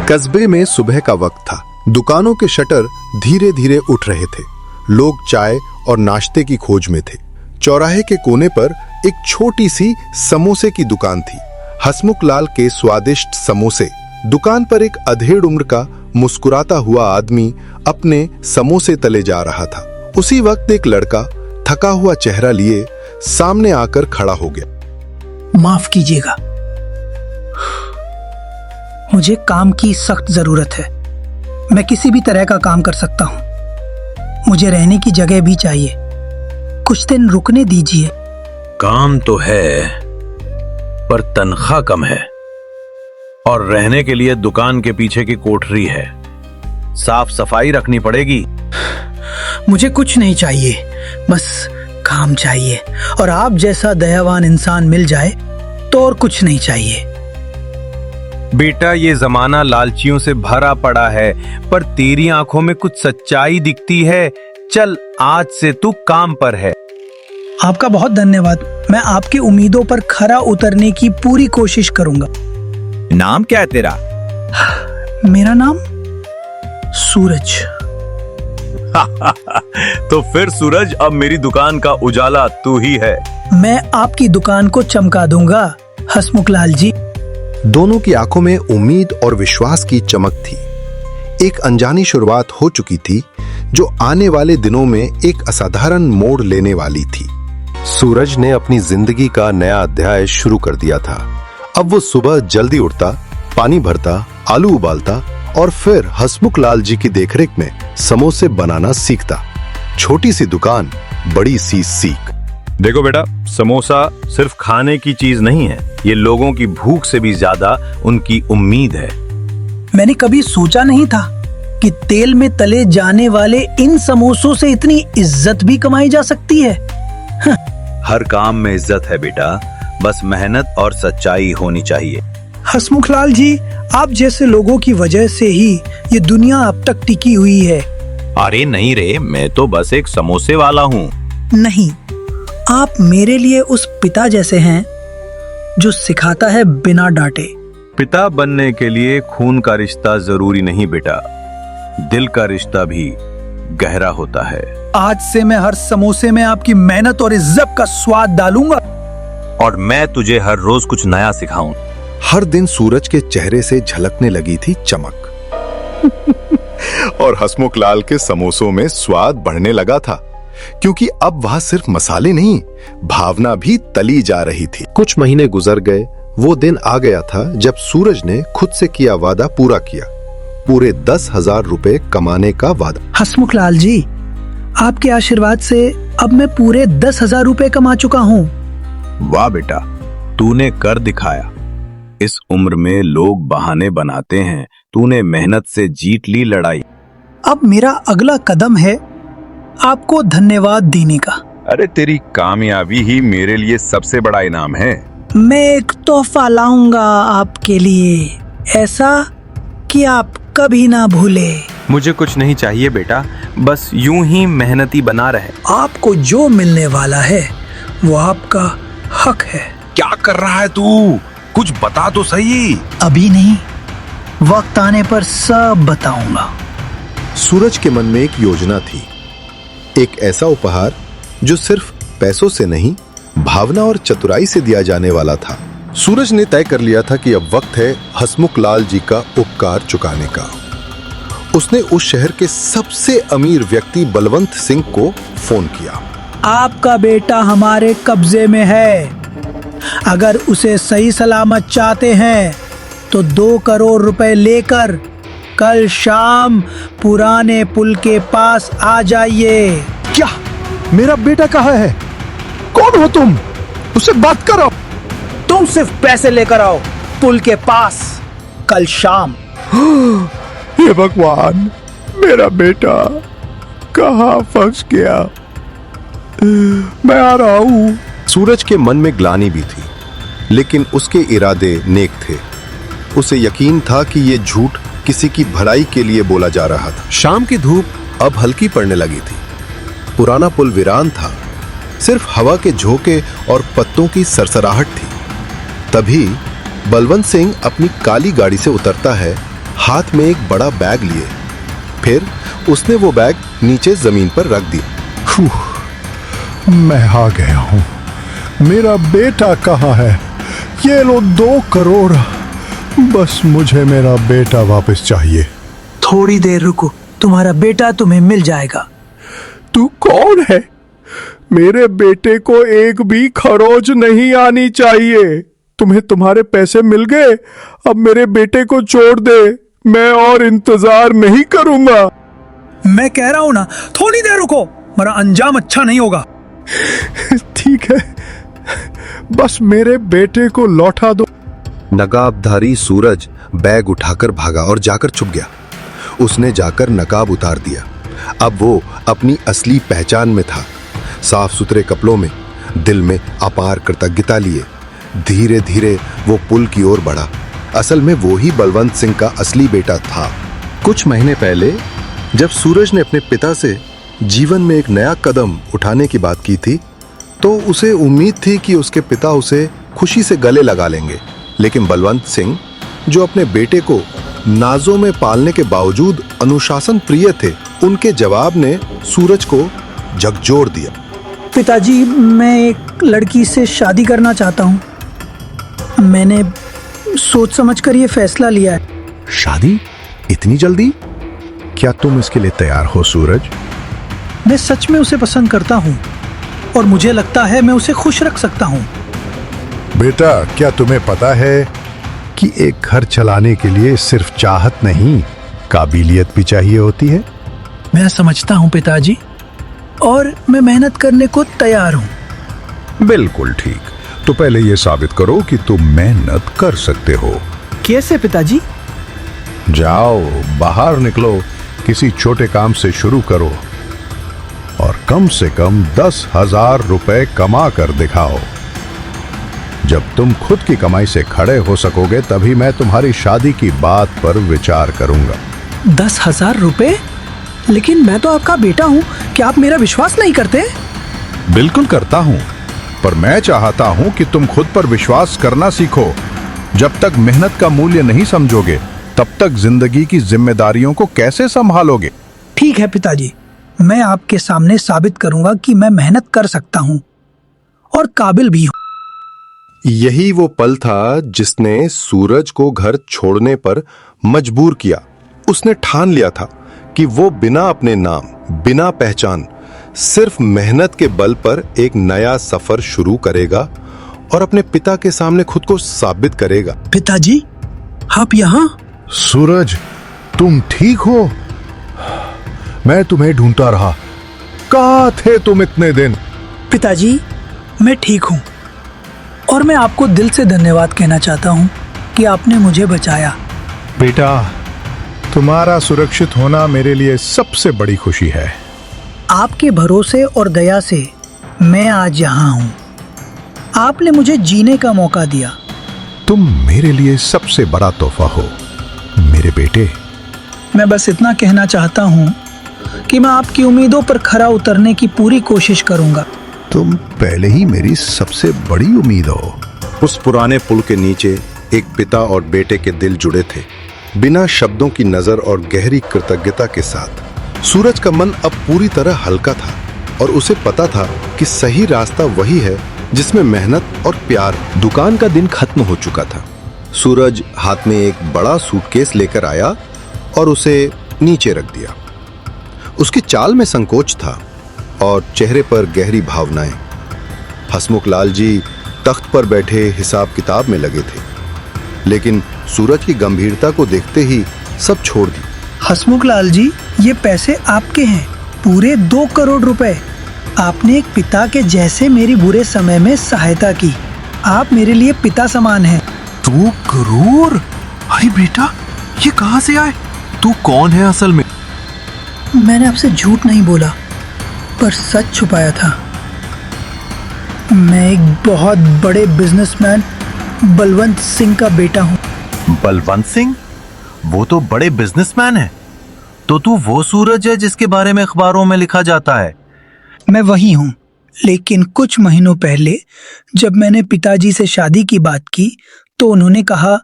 कस्बे में सुबह का वक्त था। दुकानों के शटर धीरे धीरे उठ रहे थे। लोग चाय और नाश्ते की खोज में थे। चौराहे के कोने पर एक छोटी सी समोसे की दुकान थी। हसमुख लाल के स्वादिष्ट समोसे। दुकान पर एक अधेड़ उम्र का मुस्कुराता हुआ आदमी अपने समोसे तले जा रहा था। उसी वक्त एक लड़का थका हुआ चेहरा लिए सामने आकर खड़ा हो गया। माफ कीजिएगा, मुझे काम की सख्त जरूरत है। मैं किसी भी तरह का काम कर सकता हूँ। मुझे रहने की जगह भी चाहिए। कुछ दिन रुकने दीजिए। काम तो है, पर तनख्वाह कम है और रहने के लिए दुकान के पीछे की कोठरी है। साफ सफाई रखनी पड़ेगी। मुझे कुछ नहीं चाहिए, बस काम चाहिए। और आप जैसा दयावान इंसान मिल जाए तो और कुछ नहीं चाहिए। बेटा, ये जमाना लालचियों से भरा पड़ा है, पर तेरी आंखों में कुछ सच्चाई दिखती है। चल, आज से तू काम पर है। आपका बहुत धन्यवाद। मैं आपकी उम्मीदों पर खरा उतरने की पूरी कोशिश करूंगा। नाम क्या है तेरा? मेरा नाम सूरज। तो फिर सूरज, अब मेरी दुकान का उजाला तू ही है। मैं आपकी दुकान को चमका दूंगा हसमुख लाल जी। दोनों की आंखों में उम्मीद और विश्वास की चमक थी। एक अनजानी शुरुआत हो चुकी थी जो आने वाले दिनों में एक असाधारण मोड़ लेने वाली थी। सूरज ने अपनी जिंदगी का नया अध्याय शुरू कर दिया था। अब वो सुबह जल्दी उठता, पानी भरता, आलू उबालता और फिर हसमुख लाल जी की देखरेख में समोसे बनाना सीखता। छोटी सी दुकान, बड़ी सी सीख। देखो बेटा, समोसा सिर्फ खाने की चीज नहीं है, ये लोगों की भूख से भी ज्यादा उनकी उम्मीद है। मैंने कभी सोचा नहीं था कि तेल में तले जाने वाले इन समोसों से इतनी इज्जत भी कमाई जा सकती है। हर काम में इज्जत है बेटा, बस मेहनत और सच्चाई होनी चाहिए। हसमुख लाल जी, आप जैसे लोगों की वजह से ही ये दुनिया अब तक टिकी हुई है। अरे नहीं रे, मैं तो बस एक समोसे वाला हूँ। नहीं, आप मेरे लिए उस पिता जैसे हैं जो सिखाता है बिना डांटे। पिता बनने के लिए खून का रिश्ता जरूरी नहीं बेटा, दिल का रिश्ता भी गहरा होता है। आज से मैं हर समोसे में आपकी मेहनत और इज्जत का स्वाद डालूंगा। और मैं तुझे हर रोज कुछ नया सिखाऊं। हर दिन सूरज के चेहरे से झलकने लगी थी चमक और हसमुख लाल के समोसों में स्वाद बढ़ने लगा था, क्योंकि अब वहां सिर्फ मसाले नहीं, भावना भी तली जा रही थी। कुछ महीने गुजर गए। वो दिन आ गया था जब सूरज ने खुद से किया वादा पूरा किया। पूरे 10,000 रुपए कमाने का वादा। हसमुख लाल जी, आपके आशीर्वाद से अब मैं पूरे 10,000 रुपए कमा चुका हूँ। वाह बेटा, तूने कर दिखाया। इस उम्र में लोग बहाने बनाते हैं, तूने मेहनत से जीत ली लड़ाई। अब मेरा अगला कदम है आपको धन्यवाद देने का। अरे तेरी कामयाबी ही मेरे लिए सबसे बड़ा इनाम है। मैं एक तोहफा लाऊंगा आपके लिए, ऐसा कि आप कभी ना भूले। मुझे कुछ नहीं चाहिए बेटा, बस यूं ही मेहनती बना रहे। आपको जो मिलने वाला है वो आपका हक है। क्या कर रहा है तू? कुछ बता तो सही। अभी नहीं, वक्त आने पर सब बताऊंगा। सूरज के मन में एक योजना थी, एक ऐसा उपहार जो सिर्फ पैसों से नहीं, भावना और चतुराई से दिया जाने वाला था। सूरज ने तय कर लिया था कि अब वक्त है हसमुख लाल जी का उपकार चुकाने का। उसने उस शहर के सबसे अमीर व्यक्ति बलवंत सिंह को फोन किया। आपका बेटा हमारे कब्जे में है। अगर उसे सही सलामत चाहते हैं तो 2 करोड़ रुपए लेकर कल शाम पुराने पुल के पास आ जाइए। क्या? मेरा बेटा कहाँ है? कौन हो तुम? उससे बात करो। तुम सिर्फ पैसे लेकर आओ पुल के पास कल शाम। हे भगवान, मेरा बेटा कहाँ फंस गया? मैं आ रहा हूँ। सूरज के मन में ग्लानि भी थी, लेकिन उसके इरादे नेक थे। उसे यकीन था कि ये झूठ किसी की भलाई के लिए बोला जा रहा था। शाम की धूप अब हल्की पड़ने लगी थी। पुराना पुल वीरान था, सिर्फ हवा के झोंके और पत्तों की सरसराहट थी। तभी बलवंत सिंह अपनी काली गाड़ी से उतरता है हाथ में एक बड़ा बैग लिए। फिर उसने वो बैग नीचे जमीन पर रख दिया। मैं आ गया हूं। मेरा बेटा कहाँ है? ये लो 2 करोड़। बस मुझे मेरा बेटा वापस चाहिए। थोड़ी देर रुको, तुम्हारा बेटा तुम्हें मिल जाएगा। तू कौन है? मेरे बेटे को एक भी खरोच नहीं आनी चाहिए। तुम्हें तुम्हारे पैसे मिल गए, अब मेरे बेटे को छोड़ दे। मैं और इंतजार नहीं करूंगा। मैं कह रहा हूं ना, थोड़ी देर रुको, मेरा अंजाम अच्छा नहीं होगा। ठीक है, बस मेरे बेटे को लौटा दो। नकाबधारी सूरज बैग उठाकर भागा और जाकर छुप गया। उसने जाकर नकाब उतार दिया। अब वो अपनी असली पहचान में था। साफ सुथरे कपड़ों में, दिल में अपार कृतज्ञता लिए धीरे धीरे वो पुल की ओर बढ़ा। असल में वो ही बलवंत सिंह का असली बेटा था। कुछ महीने पहले जब सूरज ने अपने पिता से जीवन में एक नया कदम उठाने की बात की थी, तो उसे उम्मीद थी कि उसके पिता उसे खुशी से गले लगा लेंगे। लेकिन बलवंत सिंह, जो अपने बेटे को नाजों में पालने के बावजूद अनुशासन प्रिय थे, उनके जवाब ने सूरज को झकझोर दिया। पिताजी, मैं एक लड़की से शादी करना चाहता हूं। मैंने सोच समझकर ये फैसला लिया है। शादी? इतनी जल्दी? क्या तुम इसके लिए तैयार हो सूरज? मैं सच में उसे पसंद करता हूं और मुझे लगता है मैं उसे खुश रख सकता हूं। बेटा, क्या तुम्हें पता है कि एक घर चलाने के लिए सिर्फ चाहत नहीं, काबिलियत भी चाहिए होती है? मैं समझता हूं पिताजी, और मैं मेहनत करने को तैयार हूं। बिल्कुल ठीक। तो पहले ये साबित करो कि तुम मेहनत कर सकते हो। कैसे पिताजी? जाओ, बाहर निकलो, किसी छोटे काम से शुरू करो और कम से कम 10,000 रुपए कमा कर दिखाओ। जब तुम खुद की कमाई से खड़े हो सकोगे, तभी मैं तुम्हारी शादी की बात पर विचार करूंगा। 10,000 रुपए? लेकिन मैं तो आपका बेटा हूं, क्या आप मेरा विश्वास नहीं करते? बिल्कुल करता हूं, पर मैं चाहता हूं कि तुम खुद पर विश्वास करना सीखो। जब तक मेहनत का मूल्य नहीं समझोगे, तब तक जिंदगी की जिम्मेदारियों को कैसे संभालोगे? ठीक है पिताजी, मैं आपके सामने साबित करूंगा कि मैं मेहनत कर सकता हूं और काबिल भी हूं। यही वो पल था जिसने सूरज को घर छोड़ने पर मजबूर किया। उसने ठान लिया था कि वो बिना अपने नाम, बिना पहचान, सिर्फ मेहनत के बल पर एक नया सफर शुरू करेगा और अपने पिता के सामने खुद को साबित करेगा। पिताजी, आप यहाँ? सूरज, तुम ठीक हो? मैं तुम्हें ढूंढता रहा। कहाँ थे तुम इतने दिन? पिताजी, मैं ठीक हूँ और मैं आपको दिल से धन्यवाद कहना चाहता हूँ कि आपने मुझे बचाया। बेटा, तुम्हारा सुरक्षित होना मेरे लिए सबसे बड़ी खुशी है। आपके भरोसे और दया से मैं आज यहाँ हूँ। आपने मुझे जीने का मौका दिया। तुम मेरे लिए सबसे बड़ा तोहफा हो मेरे बेटे। मैं बस इतना कहना चाहता हूँ कि मैं आपकी उम्मीदों पर खरा उतरने की पूरी कोशिश करूँगा। तुम पहले ही मेरी सबसे बड़ी उम्मीद हो। उस पुराने पुल के नीचे एक पिता और बेटे के दिल जुड़े थे, बिना शब्दों की नजर और गहरी कृतज्ञता के साथ। सूरज का मन अब पूरी तरह हल्का था और उसे पता था कि सही रास्ता वही है जिसमें मेहनत और प्यार। दुकान का दिन खत्म हो चुका था। सूरज हाथ में एक बड़ा सूटकेस लेकर आया और उसे नीचे रख दिया। उसकी चाल में संकोच था और चेहरे पर गहरी भावनाएं। हसमुख लाल जी तख्त पर बैठे हिसाब किताब में लगे थे, लेकिन सूरज की गंभीरता को देखते ही सब छोड़ दी। हसमुख लाल जी, ये पैसे आपके हैं, पूरे 2 करोड़ रुपए। आपने एक पिता के जैसे मेरी बुरे समय में सहायता की। आप मेरे लिए पिता समान हैं। 2 करोड़? अरे बेटा, ये कहां से आए? तू कौन है असल में? मैंने आपसे झूठ नहीं बोला, पर सच छुपाया था। मैं एक बहुत बड़े बिजनेसमैन बलवंत सिंह का बेटा हूँ। बलवंत सिंह? वो तो बड़े बिजनेसमैन है। तो तू वो सूरज है जिसके बारे में अखबारों में लिखा जाता है? मैं वही हूँ, लेकिन कुछ महीनों पहले जब मैंने पिताजी से शादी की बात की, तो उन्होंने कहा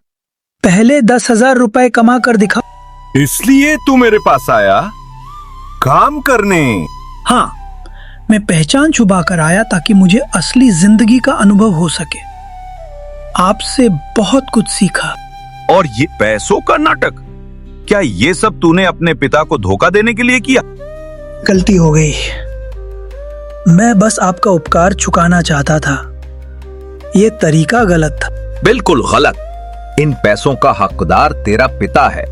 पहले 10,000 रुपए कमा कर दिखा। इसलिए तू मेरे पास आया काम करने? हाँ, मैं पहचान छुपा कर आया ताकि मुझे असली जिंदगी का अनुभव हो सके। आपसे बहुत कुछ सीखा। और ये पैसों का नाटक, क्या ये सब तूने अपने पिता को धोखा देने के लिए किया? गलती हो गई। मैं बस आपका उपकार चुकाना चाहता था। ये तरीका गलत था। बिल्कुल गलत। इन पैसों का हकदार तेरा पिता है।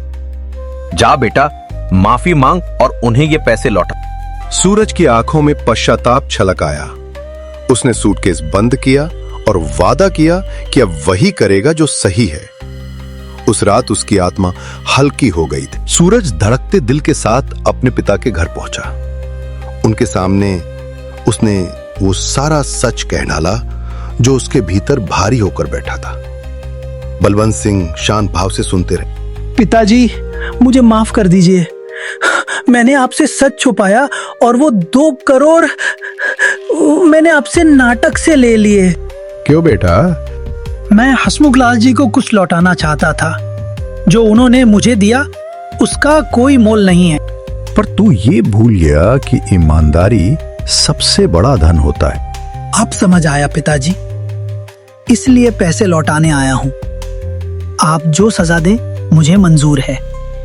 जा बेटा, माफी मांग और उन्हें ये पैसे लौटा। सूरज की आंखों में पश्चाताप छलक आया। उसने सूटकेस बंद किया और वादा किया कि अब वही करेगा जो सही है। उस रात उसकी आत्मा हल्की हो गई थी। सूरज धड़कते दिल के साथ अपने पिता के घर पहुंचा। उनके सामने उसने वो सारा सच कह डाला जो उसके भीतर भारी होकर बैठा था। बलवंत सिंह शांत भाव से सुनते रहे। पिताजी, मुझे माफ कर दीजिए। मैंने आपसे सच छुपाया और वो 2 करोड़ मैंने आपसे नाटक से ले लिए। क्यों बेटा? मैं हसमुख लाल जी को कुछ लौटाना चाहता था। जो उन्होंने मुझे दिया उसका कोई मोल नहीं है। पर तू ये भूल गया कि ईमानदारी सबसे बड़ा धन होता है। अब समझ आया पिताजी, इसलिए पैसे लौटाने आया हूँ। आप जो सजा दें मुझे मंजूर है।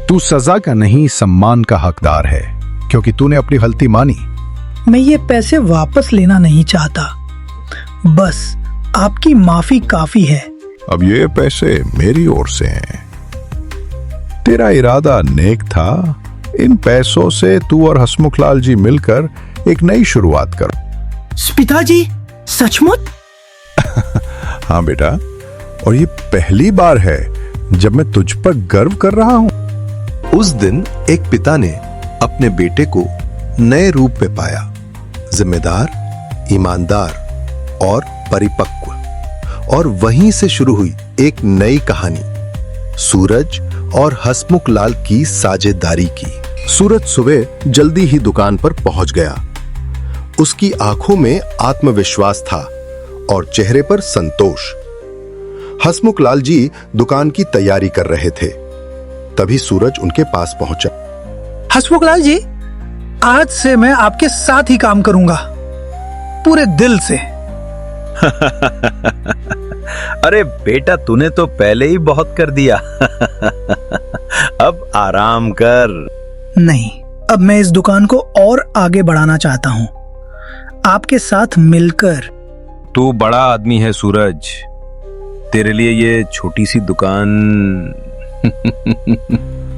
तू सजा का नहीं, सम्मान का हकदार है, क्योंकि तूने अपनी गलती मानी। मैं ये पैसे वापस लेना नहीं चाहता, बस आपकी माफी काफी है। अब ये पैसे मेरी ओर से हैं। तेरा इरादा नेक था। इन पैसों से तू और हसमुखलाल जी मिलकर एक नई शुरुआत करो। पिताजी, सचमुच? हाँ बेटा, और ये पहली बार है जब मैं तुझ पर गर्व कर रहा हूं। उस दिन एक पिता ने अपने बेटे को नए रूप में पाया, जिम्मेदार, ईमानदार और परिपक्व। और वहीं से शुरू हुई एक नई कहानी, सूरज और हसमुख लाल की साझेदारी की। सूरज सुबह जल्दी ही दुकान पर पहुंच गया। उसकी आंखों में आत्मविश्वास था और चेहरे पर संतोष। हसमुख लाल जी दुकान की तैयारी कर रहे थे। तभी सूरज उनके पास पहुंचा। हसमुख लाल जी, आज से मैं आपके साथ ही काम करूंगा, पूरे दिल से। अरे बेटा, तूने तो पहले ही बहुत कर दिया। अब आराम कर। नहीं, अब मैं इस दुकान को और आगे बढ़ाना चाहता हूँ, आपके साथ मिलकर। तू बड़ा आदमी है सूरज, तेरे लिए ये छोटी सी दुकान।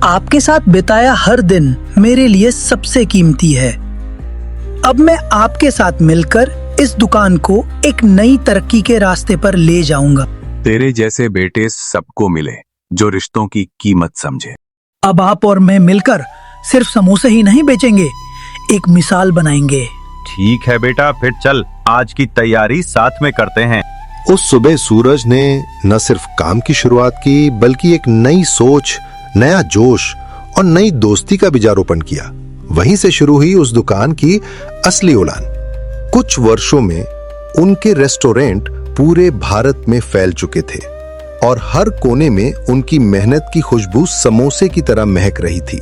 आपके साथ बिताया हर दिन मेरे लिए सबसे कीमती है। अब मैं आपके साथ मिलकर इस दुकान को एक नई तरक्की के रास्ते पर ले जाऊंगा। तेरे जैसे बेटे सबको मिले जो रिश्तों की कीमत समझे। अब आप और मैं मिलकर सिर्फ समोसे ही नहीं बेचेंगे, एक मिसाल बनाएंगे। ठीक है बेटा, फिर चल, आज की तैयारी साथ में करते हैं। उस सुबह सूरज ने न सिर्फ काम की शुरुआत की, बल्कि एक नई सोच, नया जोश और नई दोस्ती का बीजारोपण किया। वहीं से शुरू हुई उस दुकान की असली उड़ान। कुछ वर्षों में उनके रेस्टोरेंट पूरे भारत में फैल चुके थे और हर कोने में उनकी मेहनत की खुशबू समोसे की तरह महक रही थी।